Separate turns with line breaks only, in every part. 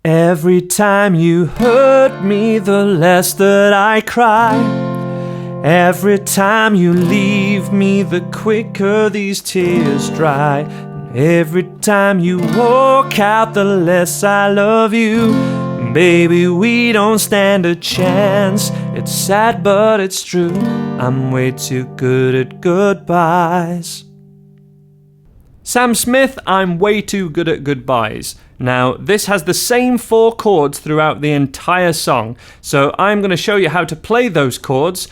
Every time you hurt me, the less that I cry. Every time you leave me, the quicker these tears dry. Every time you walk out, the less I love you. Baby, we don't stand a chance. It's sad, but it's true. I'm way too good at goodbyes. Sam Smith, I'm way too good at goodbyes. Now, this has the same 4 chords throughout the entire song, so I'm going to show you how to play those chords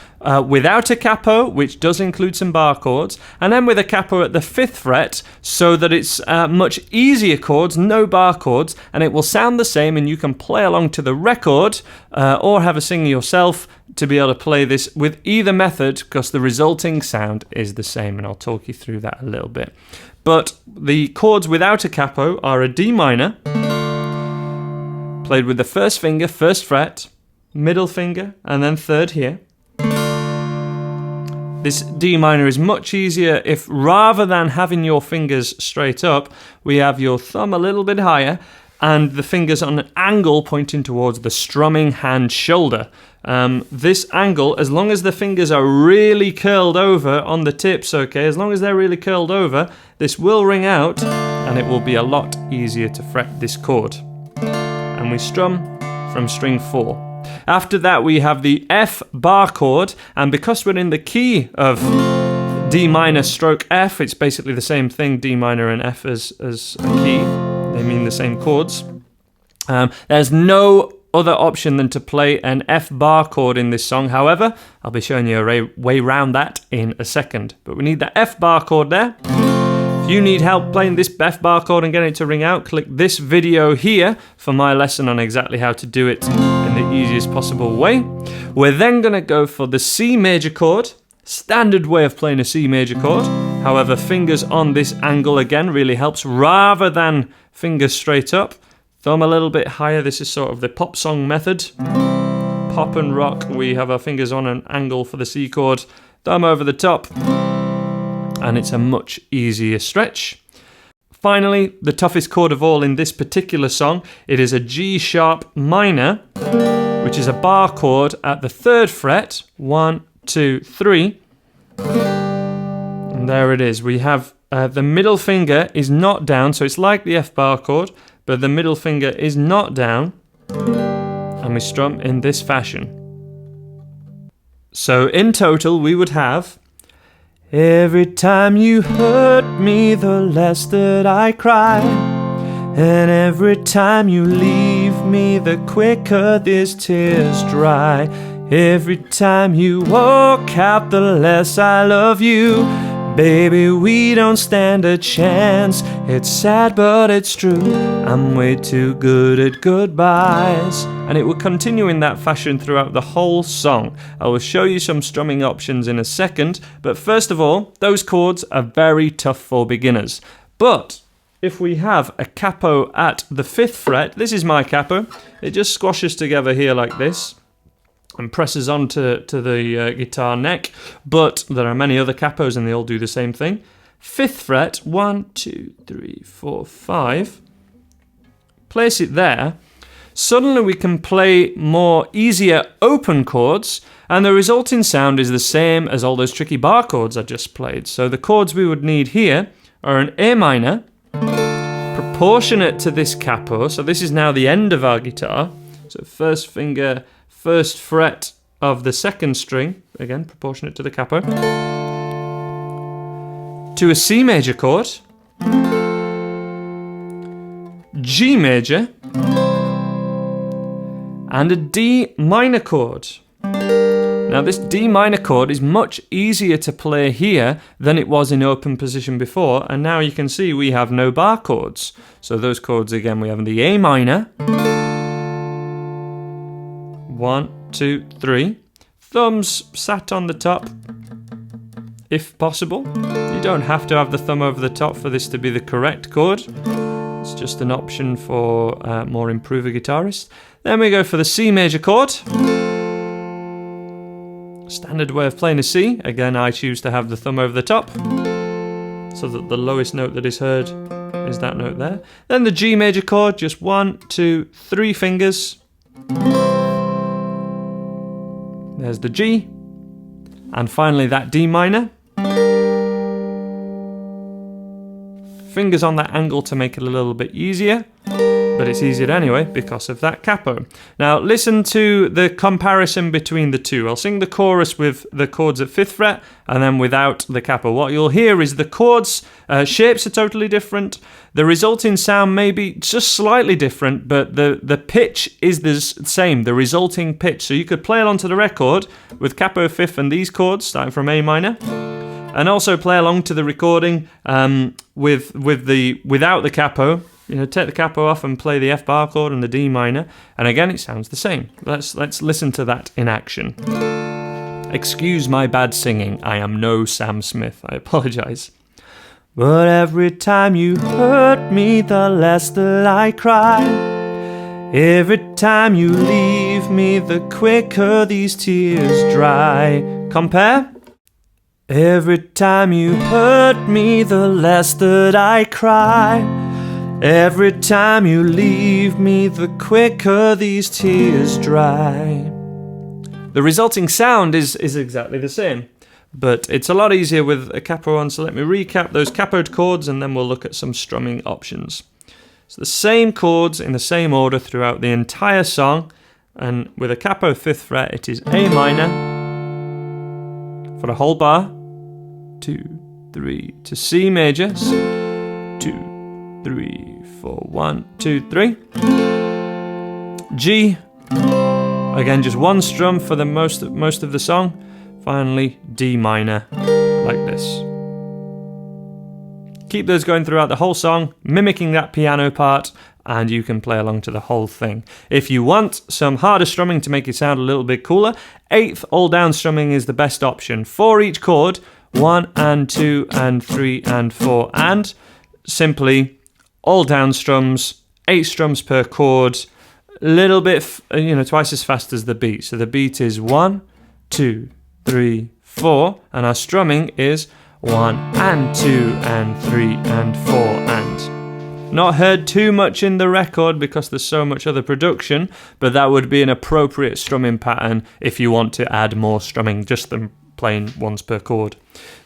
without a capo, which does include some bar chords, and then with a capo at the 5th fret, so that it's much easier chords, no bar chords, and it will sound the same, and you can play along to the record, or have a sing yourself to be able to play this with either method, because the resulting sound is the same, and I'll talk you through that a little bit. But the chords without a capo are a D minor, played with the first finger, 1st fret, middle finger, and then 3rd here. This D minor is much easier if, rather than having your fingers straight up, we have your thumb a little bit higher and the fingers on an angle pointing towards the strumming hand shoulder. This angle, as long as the fingers are really curled over on the tips, okay, as long as they're really curled over, this will ring out and it will be a lot easier to fret this chord. And we strum from string 4. After that we have the F bar chord, and because we're in the key of D minor stroke F, it's basically the same thing, D minor and F as a key, they mean the same chords. There's no other option than to play an F bar chord in this song. However, I'll be showing you a way around that in a second. But we need the F bar chord there. If you need help playing this F bar chord and getting it to ring out, click this video here for my lesson on exactly how to do it in the easiest possible way. We're then going to go for the C major chord. Standard way of playing a C major chord. However, fingers on this angle again really helps, rather than fingers straight up. Thumb a little bit higher. This is sort of the pop song method. Pop and rock, we have our fingers on an angle for the C chord. Thumb over the top. And it's a much easier stretch. Finally, the toughest chord of all in this particular song, it is a G sharp minor, which is a bar chord at the 3rd fret. 1, 2, 3. And there it is. We have the middle finger is not down, so it's like the F bar chord, but the middle finger is not down, and we strum in this fashion. So in total we would have: every time you hurt me, the less that I cry. And every time you leave me, the quicker these tears dry. Every time you walk out, the less I love you. Baby, we don't stand a chance. It's sad, but it's true. I'm way too good at goodbyes. And it will continue in that fashion throughout the whole song. I will show you some strumming options in a second, but first of all, those chords are very tough for beginners. But if we have a capo at the 5th fret, this is my capo. It just squashes together here like this and presses onto the guitar neck, but there are many other capos and they all do the same thing. 5th fret, 1, 2, 3, 4, 5. Place it there. Suddenly we can play more easier open chords, and the resulting sound is the same as all those tricky bar chords I just played. So the chords we would need here are an A minor, proportionate to this capo, so this is now the end of our guitar. So 1st finger, 1st fret of the 2nd string, again proportionate to the capo, to a C major chord, G major, and a D minor chord. Now this D minor chord is much easier to play here than it was in open position before, and now you can see we have no bar chords. So those chords again, we have the A minor, 1, 2, 3. Thumbs sat on the top, if possible. You don't have to have the thumb over the top for this to be the correct chord. It's just an option for more improver guitarists. Then we go for the C major chord. Standard way of playing a C. Again, I choose to have the thumb over the top, so that the lowest note that is heard is that note there. Then the G major chord, just 1, 2, 3 fingers. There's the G. And finally that D minor. Fingers on that angle to make it a little bit easier. But it's easier anyway because of that capo. Now listen to the comparison between the two. I'll sing the chorus with the chords at 5th fret and then without the capo. What you'll hear is the chords, shapes are totally different. The resulting sound may be just slightly different, but the pitch is the same, the resulting pitch. So you could play along to the record with capo 5th and these chords starting from A minor. And also play along to the recording without the capo. You know, take the capo off and play the F bar chord and the D minor, and again it sounds the same. Let's listen to that in action. Excuse my bad singing, I am no Sam Smith, I apologise. But every time you hurt me, the less that I cry. Every time you leave me, the quicker these tears dry. Compare. Every time you hurt me, the less that I cry. Every time you leave me, the quicker these tears dry. The resulting sound is exactly the same, but it's a lot easier with a capo on, so let me recap those capoed chords and then we'll look at some strumming options. So the same chords in the same order throughout the entire song, and with a capo 5th fret it is A minor for the whole bar, 2, 3, to C major, 2, 3, 4, 1, 2, 3. G, again just one strum for the most of the song. Finally D minor, like this. Keep those going throughout the whole song, mimicking that piano part, and you can play along to the whole thing. If you want some harder strumming to make it sound a little bit cooler, 8th all down strumming is the best option. For each chord, 1 and 2 and 3 and 4, and simply all down strums, 8 strums per chord, a little bit, twice as fast as the beat. So the beat is 1, 2, 3, 4, and our strumming is 1 and 2 and 3 and 4 and. Not heard too much in the record because there's so much other production, but that would be an appropriate strumming pattern if you want to add more strumming, just them playing once per chord.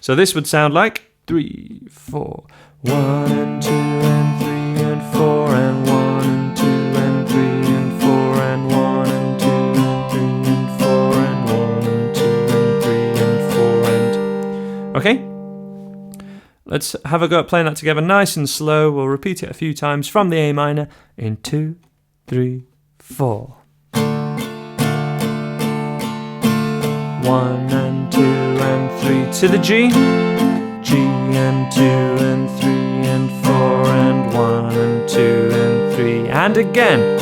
So this would sound like 3, 4, 1 and 2 and 3 and 4 and 1 and 2 and 3 and 4 and 1 and 2 and 3 and 4 and 1 and 2 and 3 and 4 and... Okay? Let's have a go at playing that together nice and slow. We'll repeat it a few times from the A minor in 2, 3, 4. 1 and 2 and 3 to the G. G and 2 and 3 and 4 and 1 and 2 and 3 and again.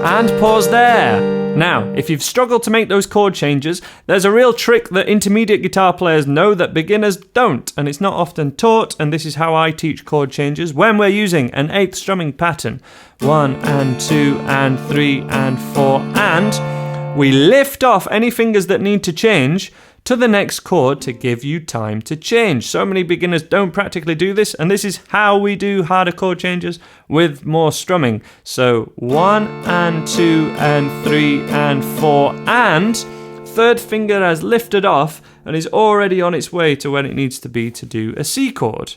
And pause there. Now, if you've struggled to make those chord changes, there's a real trick that intermediate guitar players know that beginners don't, and it's not often taught, and this is how I teach chord changes when we're using an 8th strumming pattern. 1 and 2 and 3 and 4 and we lift off any fingers that need to change to the next chord to give you time to change. So many beginners don't practically do this, and this is how we do harder chord changes with more strumming. So 1 and 2 and 3 and 4 and 3rd finger has lifted off and is already on its way to where it needs to be to do a C chord.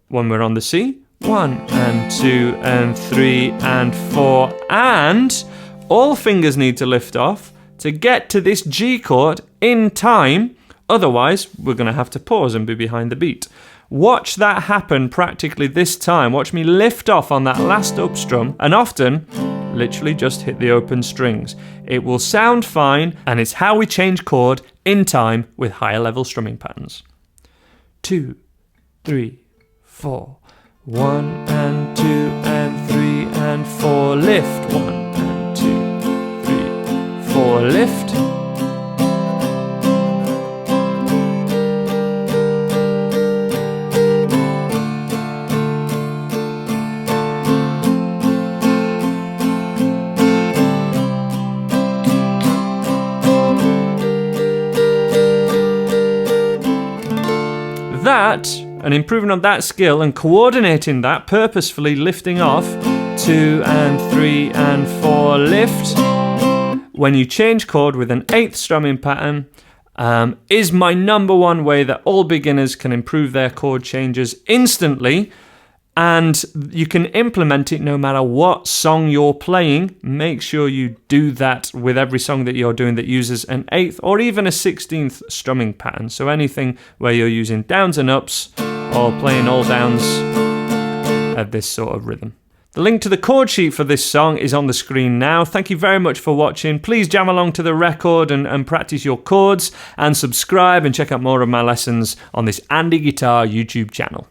When we're on the C, 1 and 2 and 3 and 4 and all fingers need to lift off to get to this G chord in time, otherwise we're going to have to pause and be behind the beat. Watch that happen practically this time. Watch me lift off on that last up strum and often literally just hit the open strings. It will sound fine, and it's how we change chord in time with higher level strumming patterns. 2, 3, 4. 1 and 2 and 3 and 4, lift. 1 and 2, 3, 4, lift. that, and improving on that skill and coordinating that, purposefully lifting off 2 and 3 and 4 lift, when you change chord with an 8th strumming pattern, is my number one way that all beginners can improve their chord changes instantly. And you can implement it no matter what song you're playing. Make sure you do that with every song that you're doing that uses an 8th or even a 16th strumming pattern. So anything where you're using downs and ups or playing all downs at this sort of rhythm. The link to the chord sheet for this song is on the screen now. Thank you very much for watching. Please jam along to the record and practice your chords, and subscribe and check out more of my lessons on this Andy Guitar YouTube channel.